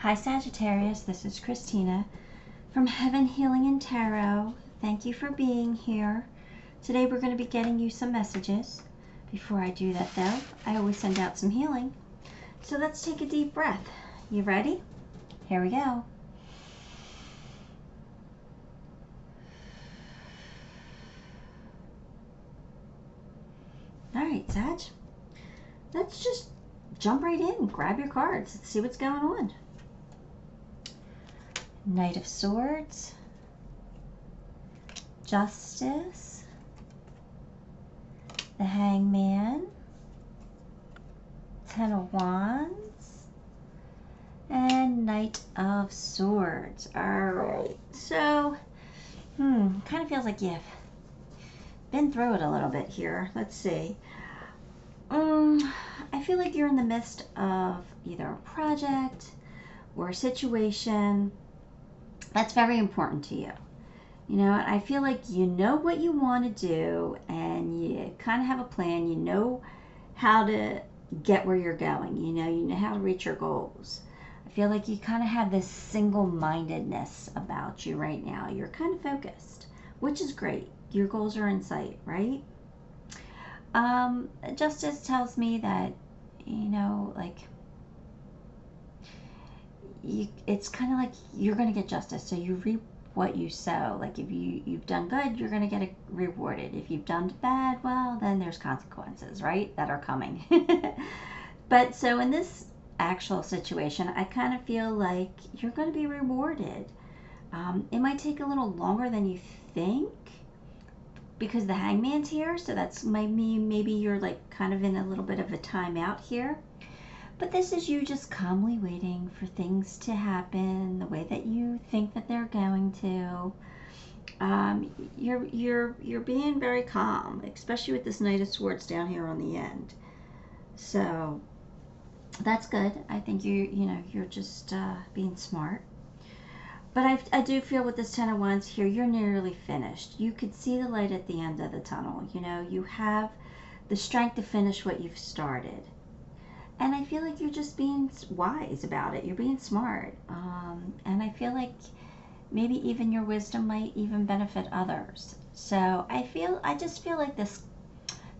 Hi Sagittarius, this is Christina from Heaven Healing and Tarot. Thank you for being here. Today we're going to be getting you some messages. Before I do that though, I always send out some healing. So let's take a deep breath. You ready? Here we go. Alright, Sag. Let's just jump right in. Grab your cards. Let's see what's going on. Knight of Swords, Justice, the Hangman, Ten of Wands, and Knight of Swords. Alright, so, kind of feels like you've been through it a little bit here. Let's see. I feel like you're in the midst of either a project or a situation that's very important to you. You know, I feel like you know what you want to do and you kind of have a plan. You know how to get where you're going. You know how to reach your goals. I feel like you kind of have this single-mindedness about you right now. You're kind of focused, which is great. Your goals are in sight, right? Justice tells me that, you know, like, it's kind of like you're going to get justice. So you reap what you sow. Like if you've done good, you're going to get it rewarded. If you've done bad, well, then there's consequences, right? That are coming. But so in this actual situation, I kind of feel like you're going to be rewarded. It might take a little longer than you think because the Hangman's here. So that's maybe you're like kind of in a little bit of a timeout here. But this is you just calmly waiting for things to happen the way that you think that they're going to. You're being very calm, especially with this Knight of Swords down here on the end. So that's good. I think you're just being smart. But I do feel with this Ten of Wands here, you're nearly finished. You could see the light at the end of the tunnel. You know, you have the strength to finish what you've started. And I feel like you're just being wise about it. You're being smart. And I feel like maybe even your wisdom might even benefit others. So I just feel like this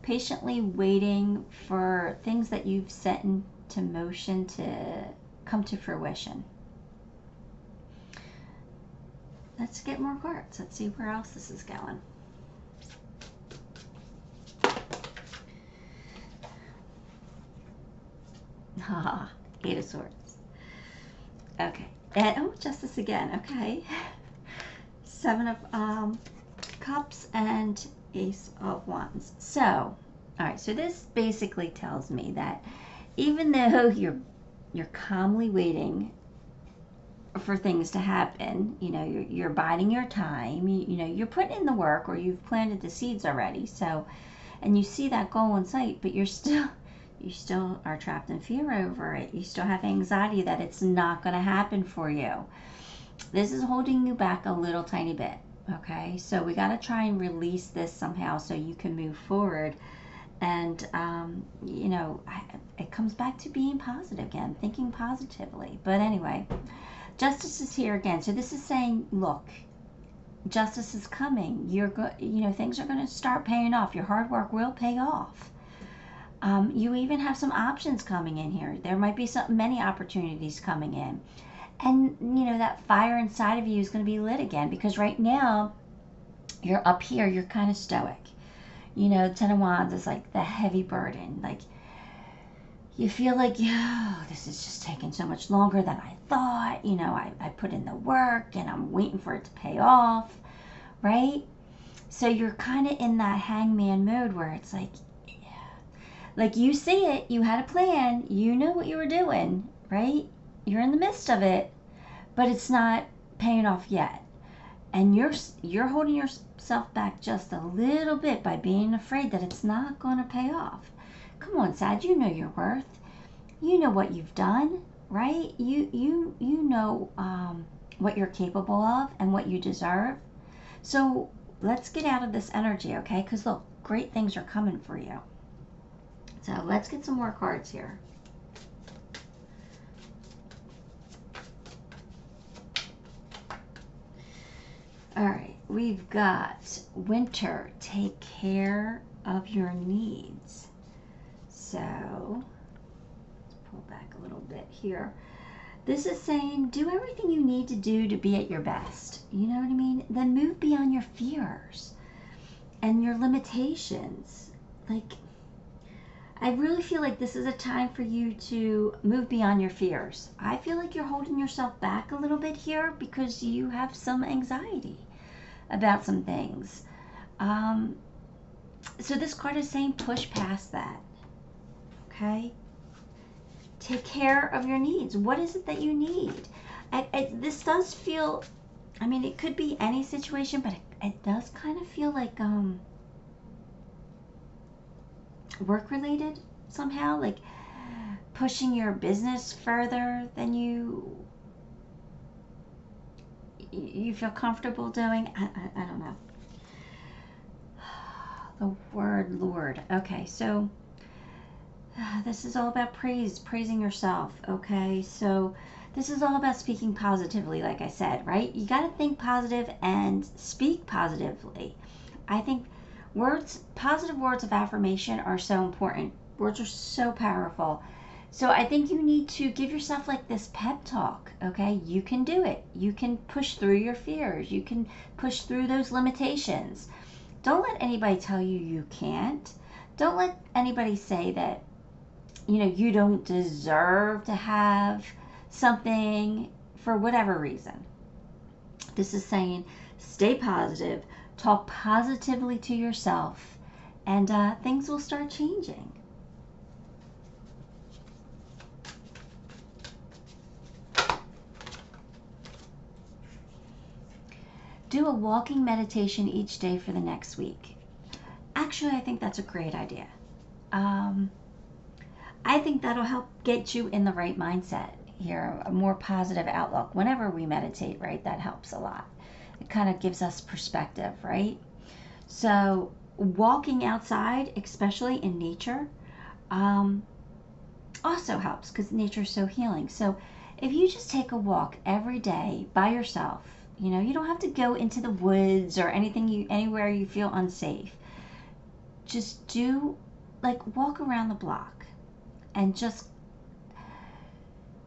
patiently waiting for things that you've set into motion to come to fruition. Let's get more cards. Let's see where else this is going. Haha, Eight of Swords. Okay, and oh, Justice again. Okay, Seven of Cups and Ace of Wands. So, all right. So this basically tells me that even though you're calmly waiting for things to happen, you know, you're biding your time. You know, you're putting in the work, or you've planted the seeds already. So, and you see that goal in sight, but you still are trapped in fear over it. You still have anxiety that it's not going to happen for you. This is holding you back a little tiny bit, okay? So we got to try and release this somehow so you can move forward. And, you know, it comes back to being positive again, thinking positively. But anyway, Justice is here again. So this is saying, look, justice is coming. You know, things are going to start paying off. Your hard work will pay off. You even have some options coming in here. There might be many opportunities coming in. And, you know, that fire inside of you is going to be lit again, because right now you're up here, you're kind of stoic. You know, Ten of Wands is like the heavy burden. Like, you feel like, this is just taking so much longer than I thought. You know, I put in the work and I'm waiting for it to pay off, right? So you're kind of in that hangman mode where it's like you see it, you had a plan, you know what you were doing, right? You're in the midst of it, but it's not paying off yet. And you're holding yourself back just a little bit by being afraid that it's not going to pay off. Come on, Sag, you know your worth. You know what you've done, right? You know what you're capable of and what you deserve. So let's get out of this energy, okay? Because look, great things are coming for you. So let's get some more cards here. we've got winter, take care of your needs. So let's pull back a little bit here. This is saying do everything you need to do to be at your best. You know what I mean? Then move beyond your fears and your limitations. Like, I really feel like this is a time for you to move beyond your fears. I feel like you're holding yourself back a little bit here because you have some anxiety about some things. So this card is saying push past that. Okay? Take care of your needs. What is it that you need? This does feel, I mean, it could be any situation, but it does kind of feel like work related somehow, like pushing your business further than you feel comfortable doing. I don't know. The word Lord. Okay, so this is all about praising yourself. Okay, so this is all about speaking positively, like I said, right? You got to think positive and speak positively. I think positive words of affirmation are so important. Words are so powerful. So I think you need to give yourself like this pep talk, okay? You can do it. You can push through your fears. You can push through those limitations. Don't let anybody tell you you can't. Don't let anybody say that, you know, you don't deserve to have something for whatever reason. This is saying stay positive. Talk positively to yourself, and things will start changing. Do a walking meditation each day for the next week. Actually, I think that's a great idea. I think that'll help get you in the right mindset here, a more positive outlook. Whenever we meditate, right, that helps a lot. It kind of gives us perspective, right? So walking outside, especially in nature, also helps because nature is so healing. So if you just take a walk every day by yourself, you know, you don't have to go into the woods or anywhere you feel unsafe. Just walk around the block and just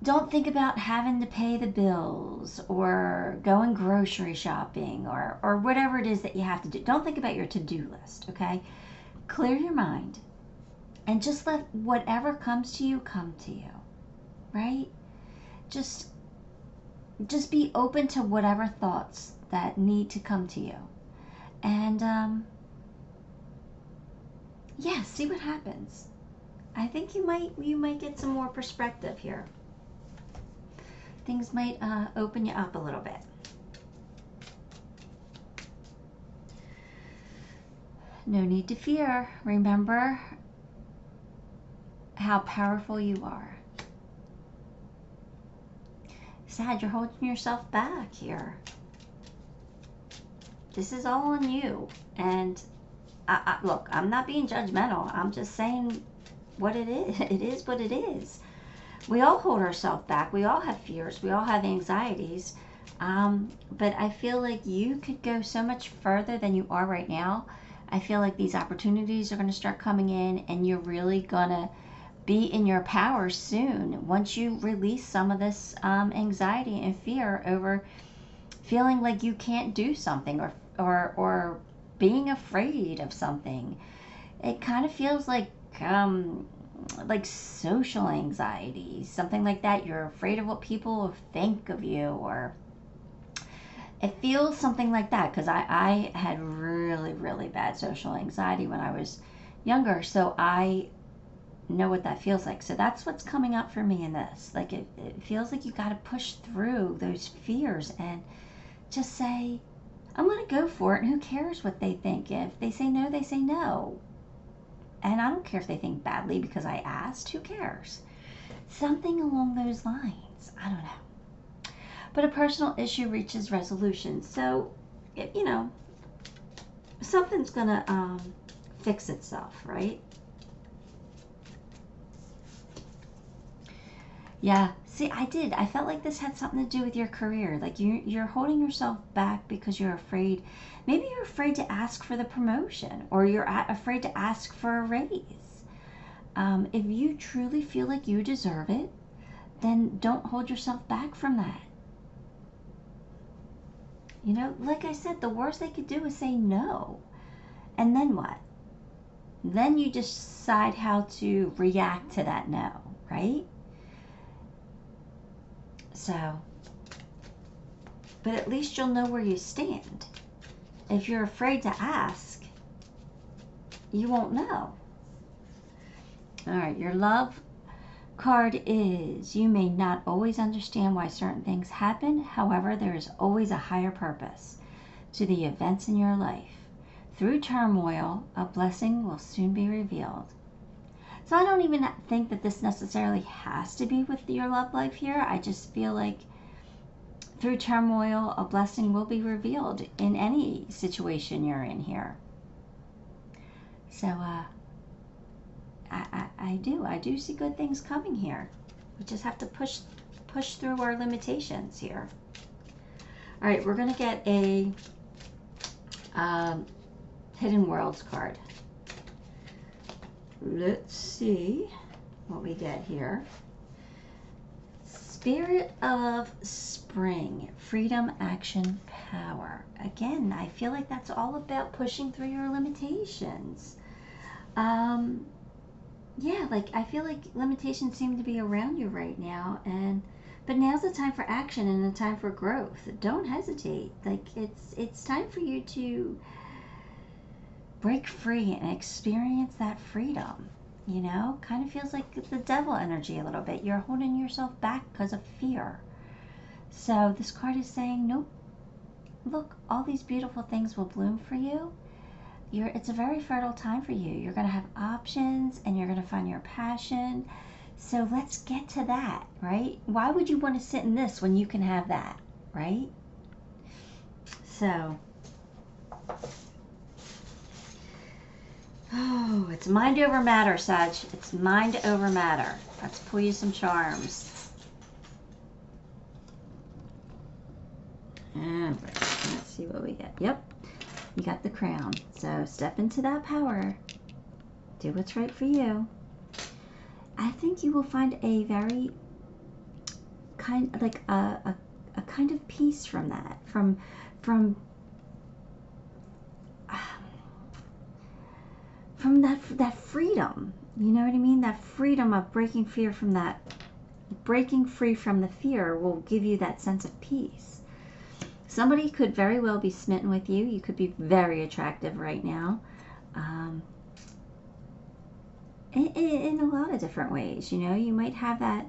don't think about having to pay the bills or going grocery shopping or whatever it is that you have to do. Don't think about your to-do list, okay? Clear your mind and just let whatever comes to you come to you, right? Just be open to whatever thoughts that need to come to you. And yeah, see what happens. I think you might get some more perspective here. Things might open you up a little bit. No need to fear. Remember how powerful you are. Sad, you're holding yourself back here. This is all on you. And look, I'm not being judgmental. I'm just saying what it is. It is what it is. We all hold ourselves back. We all have fears. We all have anxieties. But I feel like you could go so much further than you are right now. I feel like these opportunities are going to start coming in, and you're really going to be in your power soon once you release some of this anxiety and fear over feeling like you can't do something or being afraid of something. It kind of feels like social anxiety, something like that. You're afraid of what people will think of you, or it feels something like that, because I had really, really bad social anxiety when I was younger, so I know what that feels like. So that's what's coming up for me in this. Like it feels like you got to push through those fears and just say, I'm going to go for it, and who cares what they think? If they say no, they say no. And I don't care if they think badly because I asked. Who cares? Something along those lines. I don't know. But a personal issue reaches resolution. So, you know, something's going to fix itself, right? Yeah, see, I felt like this had something to do with your career. Like you're holding yourself back because you're afraid. Maybe you're afraid to ask for the promotion, or you're afraid to ask for a raise. If you truly feel like you deserve it, then don't hold yourself back from that. You know, like I said, the worst they could do is say no. And then what? Then you decide how to react to that no, right? So, but at least you'll know where you stand. If you're afraid to ask, you won't know. All right, your love card is, you may not always understand why certain things happen. However, there is always a higher purpose to the events in your life. Through turmoil, a blessing will soon be revealed. So I don't even think that this necessarily has to be with your love life here. I just feel like through turmoil, a blessing will be revealed in any situation you're in here. So I do see good things coming here. We just have to push through our limitations here. All right, we're going to get a Hidden Worlds card. Let's see what we get here. Spirit of Spring, Freedom, Action, Power. Again, I feel like that's all about pushing through your limitations. Yeah, like I feel like limitations seem to be around you right now, but now's the time for action and the time for growth. Don't hesitate. Like it's time for you to break free and experience that freedom. You know, kind of feels like the devil energy a little bit. You're holding yourself back because of fear. So this card is saying, nope, look, all these beautiful things will bloom for you. It's a very fertile time for you. You're going to have options and you're going to find your passion. So let's get to that, right? Why would you want to sit in this when you can have that, right? So, oh, it's mind over matter, Sag. It's mind over matter. Let's pull you some charms. All right, let's see what we get. Yep. You got the crown. So step into that power. Do what's right for you. I think you will find a very kind, like a kind of peace from that, from that freedom. You know what I mean? That freedom of breaking free from that, breaking free from the fear will give you that sense of peace. Somebody could very well be smitten with you. You could be very attractive right now. In a lot of different ways, you know. You might have that,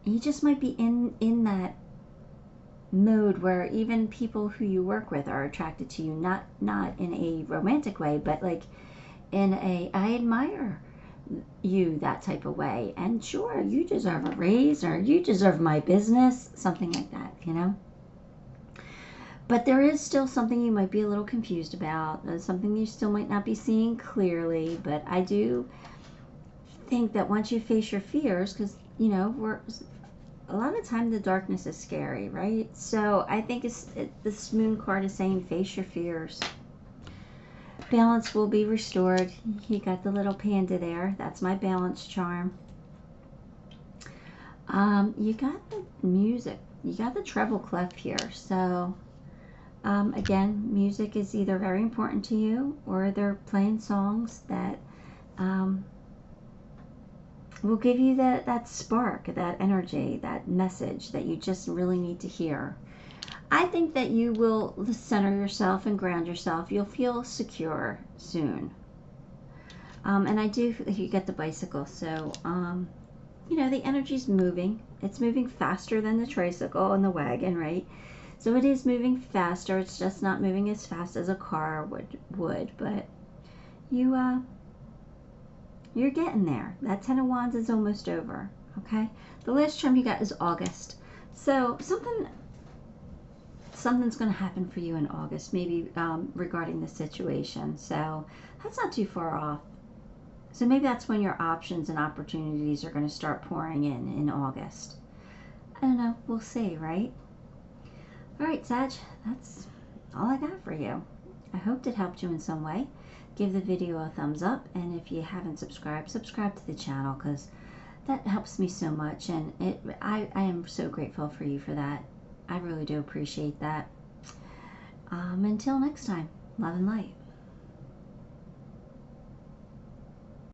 you just might be in that mode where even people who you work with are attracted to you, not in a romantic way, but like in a, I admire you, that type of way, and sure, you deserve a raise, or you deserve my business, something like that, you know. But there is still something you might be a little confused about, something you still might not be seeing clearly. But I do think that once you face your fears, because you know, a lot of time the darkness is scary, right? So I think this moon card is saying face your fears. Balance will be restored. You got the little panda there. That's my balance charm. You got the music. You got the treble clef here. So again, music is either very important to you, or they're playing songs that will give you that spark, that energy, that message that you just really need to hear. I think that you will center yourself and ground yourself. You'll feel secure soon. And I do, you get the bicycle. So, you know, the energy's moving. It's moving faster than the tricycle and the wagon, right? So it is moving faster. It's just not moving as fast as a car would. But you're getting there. That Ten of Wands is almost over, okay? The last charm you got is August. So something's going to happen for you in August, maybe regarding the situation. So that's not too far off. So maybe that's when your options and opportunities are going to start pouring in August. I don't know. We'll see, right? All right, Sag, that's all I got for you. I hope it helped you in some way. Give the video a thumbs up, and if you haven't subscribed, subscribe to the channel, because that helps me so much, and I am so grateful for you for that. I really do appreciate that. Until next time, love and light.